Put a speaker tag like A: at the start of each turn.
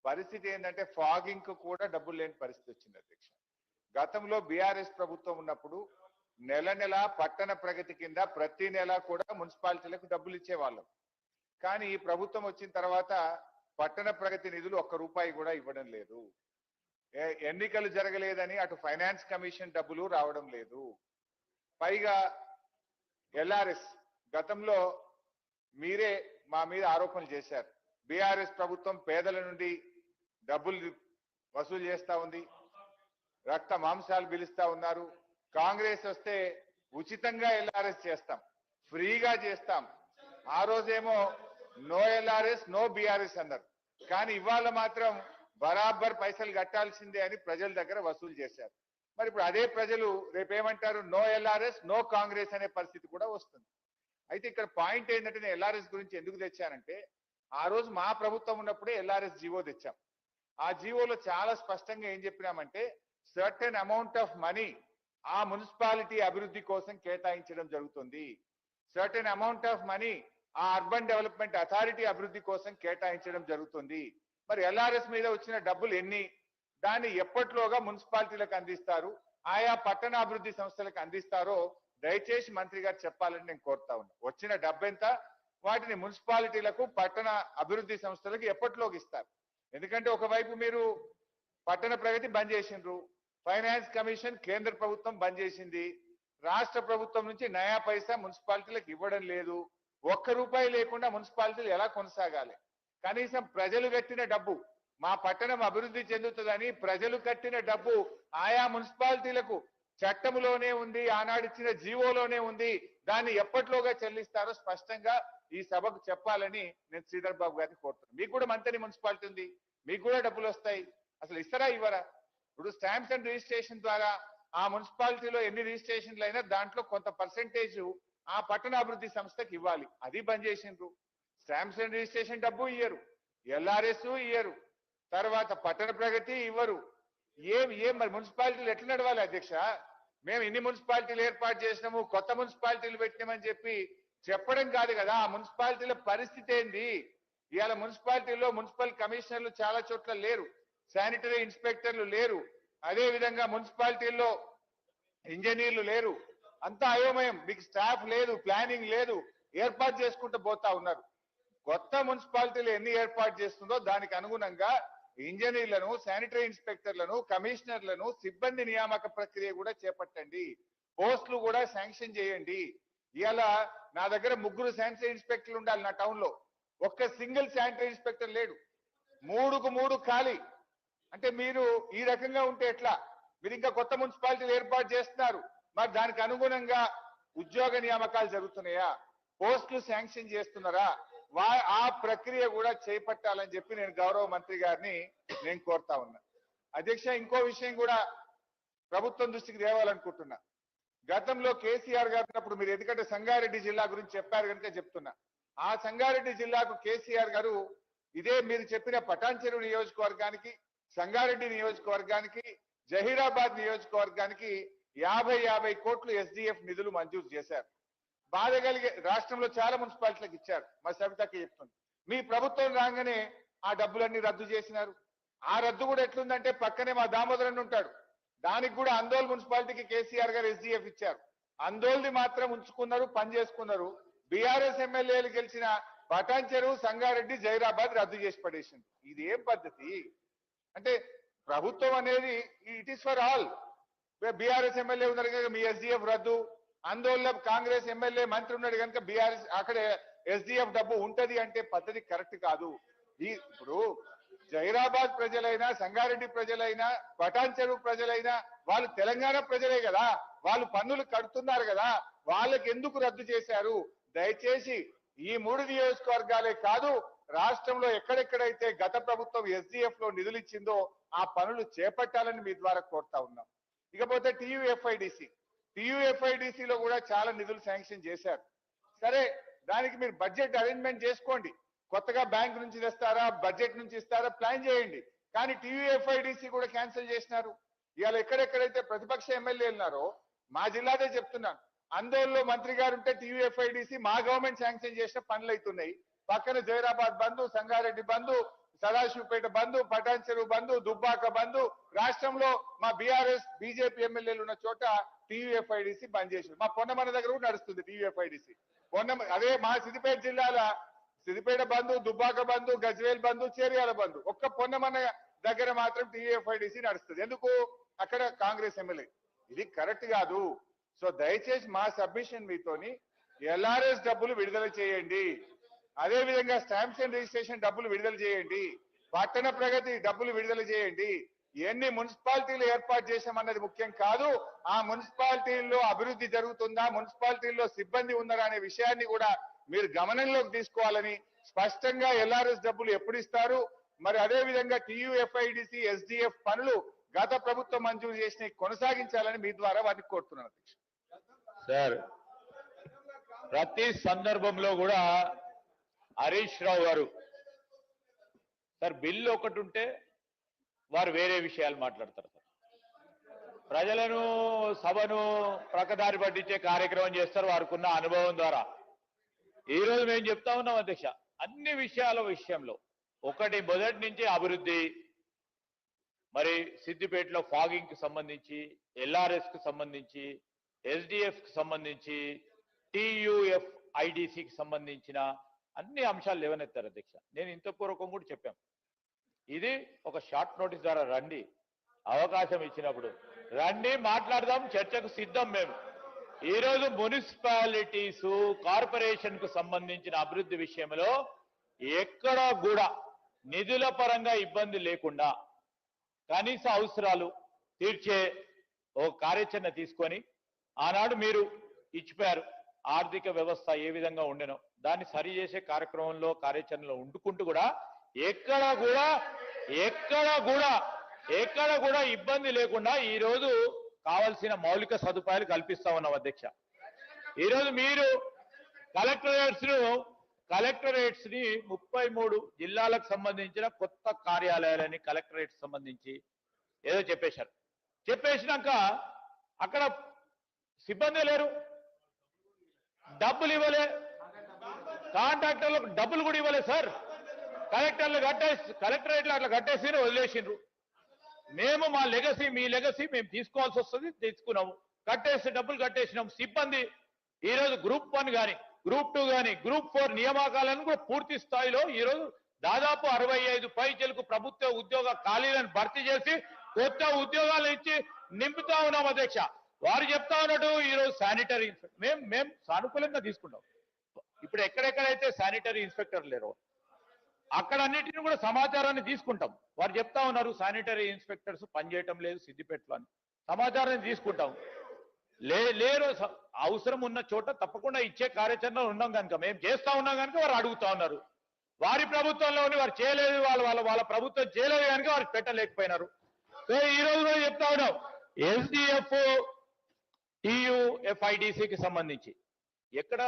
A: పరిస్థితి ఏంటంటే ఫాగింగ్ కు కూడా డబ్బులు లేని పరిస్థితి వచ్చింది అధ్యక్ష. గతంలో బీఆర్ఎస్ ప్రభుత్వం ఉన్నప్పుడు నెల నెల పట్టణ ప్రగతి కింద ప్రతి నెల కూడా మున్సిపాలిటీలకు డబ్బులు ఇచ్చేవాళ్ళం. కానీ ఈ ప్రభుత్వం వచ్చిన తర్వాత పట్టణ ప్రగతి నిధులు ₹1 కూడా ఇవ్వడం లేదు. ఎన్నికలు జరగలేదని అటు ఫైనాన్స్ కమిషన్ డబ్బులు రావడం లేదు. పైగా ఎల్ఆర్ఎస్ గతంలో మీరే మా మీద ఆరోపణలు చేశారు. బీఆర్ఎస్ ప్రభుత్వం పేదల నుండి డబ్బులు వసూలు చేస్తా ఉంది, రక్త మాంసాలు పిలుస్తా ఉన్నారు. కాంగ్రెస్ వస్తే ఉచితంగా ఎల్ఆర్ఎస్ చేస్తాం, ఫ్రీగా చేస్తాం. ఆ రోజేమో నో ఎల్ఆర్ఎస్ నో బీఆర్ఎస్ అన్నారు. కానీ ఇవాళ మాత్రం బరాబర్ పైసలు కట్టాల్సిందే అని ప్రజల దగ్గర వసూలు చేశారు. మరి ఇప్పుడు అదే ప్రజలు రేపేమంటారు? నో ఎల్ఆర్ఎస్ నో కాంగ్రెస్ అనే పరిస్థితి కూడా వస్తుంది. అయితే ఇక్కడ పాయింట్ ఏంటంటే నేను ఎల్ఆర్ఎస్ గురించి ఎందుకు తెచ్చానంటే, ఆ రోజు మా ప్రభుత్వం ఉన్నప్పుడే ఎల్ఆర్ఎస్ జీవో తెచ్చాం. ఆ జీవోలో చాలా స్పష్టంగా ఏం చెప్పినామంటే సర్టెన్ అమౌంట్ ఆఫ్ మనీ ఆ మున్సిపాలిటీ అభివృద్ధి కోసం కేటాయించడం జరుగుతుంది. సర్టెన్ అమౌంట్ ఆఫ్ మనీ ఆ అర్బన్ డెవలప్మెంట్ అథారిటీ అభివృద్ధి కోసం కేటాయించడం జరుగుతుంది. మరి ఎల్ఆర్ఎస్ మీద వచ్చిన డబ్బులు ఎన్ని, దాన్ని ఎప్పట్లోగా మున్సిపాలిటీలకు అందిస్తారు, ఆయా పట్టణాభివృద్ధి సంస్థలకు అందిస్తారో దయచేసి మంత్రి గారు చెప్పాలని నేను కోరుతా ఉన్నా. వచ్చిన డబ్బెంత, వాటిని మున్సిపాలిటీలకు పట్టణ అభివృద్ధి సంస్థలకు ఎప్పట్లోకి ఇస్తారు? ఎందుకంటే ఒకవైపు మీరు పట్టణ ప్రగతి బంద్ చేసిండ్రు, ఫైనాన్స్ కమిషన్ కేంద్ర ప్రభుత్వం బంద్ చేసింది, రాష్ట్ర ప్రభుత్వం నుంచి నయా పైసా మున్సిపాలిటీలకు ఇవ్వడం లేదు. ₹1 లేకుండా మున్సిపాలిటీలు ఎలా కొనసాగాలి? కనీసం ప్రజలు కట్టిన డబ్బు, మా పట్టణం అభివృద్ధి చెందుతుందని ప్రజలు కట్టిన డబ్బు ఆయా మున్సిపాలిటీలకు చట్టంలోనే ఉంది, ఆనాడిచ్చిన జీవోలోనే ఉంది. దాన్ని ఎప్పట్లోగా చెల్లిస్తారో స్పష్టంగా ఈ సభకు చెప్పాలని నేను శ్రీధర్ బాబు గారిని కోరుతున్నాను. మీకు కూడా మంత్రి మున్సిపాలిటీ ఉంది, మీకు కూడా డబ్బులు వస్తాయి. అసలు ఇస్తారా ఇవ్వరా? ఇప్పుడు స్టాంప్స్ అండ్ రిజిస్ట్రేషన్ ద్వారా ఆ మున్సిపాలిటీలో ఎన్ని రిజిస్ట్రేషన్లు అయినా దాంట్లో కొంత పర్సెంటేజ్ ఆ పట్టణాభివృద్ధి సంస్థకి ఇవ్వాలి. అది బంద్ చేసిండ్రు. స్టాంప్స్ అండ్ రిజిస్ట్రేషన్ డబ్బు ఇయ్యరు, ఎల్ఆర్ఎస్ ఇయ్యరు, తర్వాత పట్టణ ప్రగతి ఇవ్వరు. ఏం మరి మున్సిపాలిటీలు ఎట్లా నడవాలి అధ్యక్ష? మేము ఇన్ని మున్సిపాలిటీలు ఏర్పాటు చేసినాము, కొత్త మున్సిపాలిటీలు పెట్టినామని చెప్పడం కాదు కదా. ఆ మున్సిపాలిటీల పరిస్థితి ఏంది? ఇవాళ మున్సిపాలిటీలో మున్సిపల్ కమిషనర్లు చాలా చోట్ల లేరు, శానిటరీ ఇన్స్పెక్టర్లు లేరు, అదే విధంగా మున్సిపాలిటీల్లో ఇంజనీర్లు లేరు. అంతా అయోమయం. మీకు స్టాఫ్ లేదు, ప్లానింగ్ లేదు, ఏర్పాటు చేసుకుంటూ పోతా ఉన్నారు. కొత్త మున్సిపాలిటీలు ఎన్ని ఏర్పాటు చేస్తుందో దానికి అనుగుణంగా ఇంజనీర్లను, శానిటరీ ఇన్స్పెక్టర్లను, కమిషనర్లను, సిబ్బంది నియామక ప్రక్రియ కూడా చేపట్టండి. పోస్టులు కూడా శాంక్షన్ చేయండి. ఇవాళ నా దగ్గర 3 శానిటరీ ఇన్స్పెక్టర్లు ఉండాలి నా టౌన్ లో, ఒక్క సింగిల్ శానిటరీ ఇన్స్పెక్టర్ లేడు. 3కు 3 ఖాళీ. అంటే మీరు ఈ రకంగా ఉంటే ఎట్లా? మీరు ఇంకా కొత్త మున్సిపాలిటీలు ఏర్పాటు చేస్తున్నారు, మరి దానికి అనుగుణంగా ఉద్యోగ నియామకాలు జరుగుతున్నాయా? పోస్టులు శాంక్షన్ చేస్తున్నారా? ఆ ప్రక్రియ కూడా చేపట్టాలని చెప్పి నేను గౌరవ మంత్రి గారిని నేను కోరుతా ఉన్నా. అధ్యక్ష, ఇంకో విషయం కూడా ప్రభుత్వం దృష్టికి తేవాలనుకుంటున్నా. గతంలో కేసీఆర్ గారు ఉన్నప్పుడు మీరు ఎందుకంటే సంగారెడ్డి జిల్లా గురించి చెప్పారు కనుక చెప్తున్నా. ఆ సంగారెడ్డి జిల్లాకు కేసీఆర్ గారు ఇదే మీరు చెప్పిన పటాన్చెరు నియోజకవర్గానికి, సంగారెడ్డి నియోజకవర్గానికి, జహీరాబాద్ నియోజకవర్గానికి 50 కోట్లు SDF నిధులు మంజూరు చేశారు. బాధ కలిగే రాష్ట్రంలో చాలా మున్సిపాలిటీలకు ఇచ్చారు. మా సవితకి చెప్తుంది, మీ ప్రభుత్వం రాగానే ఆ డబ్బులన్నీ రద్దు చేసినారు. ఆ రద్దు కూడా ఎట్లుందంటే పక్కనే మా దామోదరన్ ఉంటాడు, దానికి కూడా అందోల్ మున్సిపాలిటీకి కేసీఆర్ గారు SDF ఇచ్చారు. అందోల్ది మాత్రం ఉంచుకున్నారు, పని చేసుకున్నారు. బీఆర్ఎస్ ఎమ్మెల్యేలు గెలిచిన పటాన్చెరు, సంగారెడ్డి, జైరాబాద్ రద్దు చేసి పడేసింది. ఇది ఏం పద్ధతి? అంటే ప్రభుత్వం అనేది it is for all. BRS MLA ఉన్నారు కనుక మీ SDF రద్దు, అందువల్ల కాంగ్రెస్ ఎమ్మెల్యే మంత్రి ఉన్నాడు కనుక బీఆర్ఎస్ అక్కడ SDF డబ్బు ఉంటది అంటే పద్ధతి కరెక్ట్ కాదు. ఇప్పుడు జైరాబాద్ ప్రజలైనా, సంగారెడ్డి ప్రజలైనా, పటాన్చెరు ప్రజలైనా వాళ్ళు తెలంగాణ ప్రజలే కదా, వాళ్ళు పన్నులు కడుతున్నారు కదా, వాళ్ళకి ఎందుకు రద్దు చేశారు? దయచేసి ఈ 3 నియోజకవర్గాలే కాదు, రాష్ట్రంలో ఎక్కడెక్కడైతే గత ప్రభుత్వం SDF లో నిధులు ఇచ్చిందో ఆ పనులు చేపట్టాలని మీ ద్వారా కోరుతా ఉన్నాం. ఇకపోతే TUFIDC లో కూడా చాలా నిధులు శాంక్షన్ చేశారు. సరే, దానికి మీరు బడ్జెట్ అరేంజ్మెంట్ చేసుకోండి. కొత్తగా బ్యాంక్ నుంచి తెస్తారా, బడ్జెట్ నుంచి ఇస్తారా, ప్లాన్ చేయండి. కానీ TUFIDC కూడా క్యాన్సిల్ చేసినారు. ఇవాళ ఎక్కడెక్కడైతే ప్రతిపక్ష ఎమ్మెల్యేలు ఉన్నారో, మా జిల్లాదే చెప్తున్నాను, అందోల్లో మంత్రి గారు ఉంటే TUFIDC మా గవర్నమెంట్ శాంక్షన్ చేసిన పనులు అవుతున్నాయి. పక్కన జైరాబాద్ బంధు, సంగారెడ్డి బంధు, సదాశివపేట బంధు, పటాన్ చెరువు బంధు, దుబ్బాక బంధు, రాష్ట్రంలో మా బీఆర్ఎస్ బీజేపీ ఎమ్మెల్యేలు ఉన్న చోట టీయూఎఫ్ఐడిసి బంద్ చేశారు. మా పొన్నమన్న దగ్గర కూడా నడుస్తుంది టీయూఎఫ్ఐడిసి. అదే మా సిద్దిపేట జిల్లాల సిద్దిపేట బంధు, దుబ్బాక బంధు, గజ్వేల్ బంధు, చేరియాల బంధు, ఒక్క పొన్నమన్న దగ్గర మాత్రం టీయూఎఫ్ఐడిసి నడుస్తుంది. ఎందుకు? అక్కడ కాంగ్రెస్ ఎమ్మెల్యే. ఇది కరెక్ట్ కాదు. సో దయచేసి మా సబ్మిషన్ మీతోని ఎల్ఆర్ఎస్ డబ్బులు విడుదల చేయండి, అదే విధంగా స్టాంప్స్ అండ్ రిజిస్ట్రేషన్ డబ్బులు విడుదల చేయండి, పట్టణ ప్రగతి డబ్బులు విడుదల చేయండి. ఎన్ని మున్సిపాలిటీలు ఏర్పాటు చేశామన్నది ముఖ్యం కాదు, ఆ మున్సిపాలిటీల్లో అభివృద్ధి జరుగుతుందా, మున్సిపాలిటీల్లో సిబ్బంది ఉన్నారా అనే విషయాన్ని కూడా మీరు గమనంలోకి తీసుకోవాలని, స్పష్టంగా ఎల్ఆర్ఎస్ డబ్బులు ఎప్పుడు ఇస్తారు, మరి అదే విధంగా టీయూఎఫ్ఐడిసి ఎస్డిఎఫ్ పనులు గత ప్రభుత్వం మంజూరు చేసిన కొనసాగించాలని మీ ద్వారా వాటిని కోరుతున్నాను.
B: సార్, ప్రతి సందర్భంలో కూడా హరీష్ రావు గారు సార్ బిల్లు ఒకటి ఉంటే వారు వేరే విషయాలు మాట్లాడతారు. సార్ ప్రజలను సభను ప్రకదారి పట్టించే కార్యక్రమం చేస్తారు వారికున్న అనుభవం ద్వారా. ఈ రోజు మేము చెప్తా ఉన్నాం అధ్యక్ష, అన్ని విషయాల విషయంలో ఒకటి మొదటి నుంచి అభివృద్ధి, మరి సిద్దిపేటలో ఫాగింగ్ కి సంబంధించి, ఎల్ఆర్ఎస్ కి సంబంధించి, ఎస్డిఎఫ్ కి సంబంధించి, టీయూఎఫ్ఐడిసికి సంబంధించిన అన్ని అంశాలు లేవనెత్తారు అధ్యక్ష. నేను ఇంత పూర్వకం కూడా చెప్పాను, ఇది ఒక షార్ట్ నోటీస్ ద్వారా రండి, అవకాశం ఇచ్చినప్పుడు రండి, మాట్లాడదాం, చర్చకు సిద్ధం. మేము ఈరోజు మున్సిపాలిటీస్ కార్పొరేషన్ కు సంబంధించిన అభివృద్ధి విషయంలో ఎక్కడా కూడా నిధుల పరంగా ఇబ్బంది లేకుండా కనీస అవసరాలు తీర్చే ఒక కార్యాచరణ తీసుకొని ఆనాడు మీరు ఇచ్చిపోయారు. ఆర్థిక వ్యవస్థ ఏ విధంగా ఉండెనో దాన్ని సరి చేసే కార్యక్రమంలో కార్యాచరణలో ఉండుకుంటూ కూడా ఎక్కడ కూడా ఇబ్బంది లేకుండా ఈ రోజు కావాల్సిన మౌలిక సదుపాయాలు కల్పిస్తా ఉన్నాం అధ్యక్ష. ఈరోజు మీరు కలెక్టరేట్స్ ని 33 జిల్లాలకు సంబంధించిన కొత్త కార్యాలయాలని కలెక్టరేట్స్ సంబంధించి ఏదో చెప్పేసినాక అక్కడ సిబ్బంది లేరు, డబ్బులు ఇవ్వలే, కాంట్రాక్టర్లకు డబ్బులు కూడా ఇవ్వలే సార్. కలెక్టరేట్లు అట్లా కట్టేసి వదిలేసిండ్రు. మేము మా లెగసీ, మీ లెగసీ మేము తీసుకోవాల్సి వస్తుంది, తీసుకున్నాము, డబ్బులు కట్టేసినాము. సిబ్బంది ఈరోజు గ్రూప్ 1 కానీ, గ్రూప్ 2 కానీ, గ్రూప్ 4 నియామకాలను కూడా పూర్తి స్థాయిలో ఈరోజు దాదాపు 65 పైచలకు ప్రభుత్వ ఉద్యోగ ఖాళీలను భర్తీ చేసి కొత్త ఉద్యోగాలు ఇచ్చి నింపుతా ఉన్నాం అధ్యక్ష. వారు చెప్తా ఉన్నట్టు ఈరోజు శానిటరీ మేము సానుకూలంగా తీసుకుంటాం. ఇప్పుడు ఎక్కడెక్కడైతే శానిటరీ ఇన్స్పెక్టర్ లేరో అక్కడ అన్నిటిని కూడా సమాచారాన్ని తీసుకుంటాం. వారు చెప్తా ఉన్నారు శానిటరీ ఇన్స్పెక్టర్స్ పనిచేయటం లేదు సిద్దిపేటలో అని. సమాచారాన్ని తీసుకుంటాం. లేరు, అవసరం ఉన్న చోట తప్పకుండా ఇచ్చే కార్యాచరణ ఉన్నాం కనుక, మేము చేస్తా ఉన్నాం కనుక వారు అడుగుతా ఉన్నారు. వారి ప్రభుత్వంలోని వారు చేయలేదు, వాళ్ళ ప్రభుత్వం చేయలేదు కనుక వారు పెట్టలేకపోయినారు. సో ఈ రోజు కూడా చెప్తా ఉన్నాం, ఎస్డిఎఫ్ టీయూఎఫ్ఐడిసికి సంబంధించి ఎక్కడ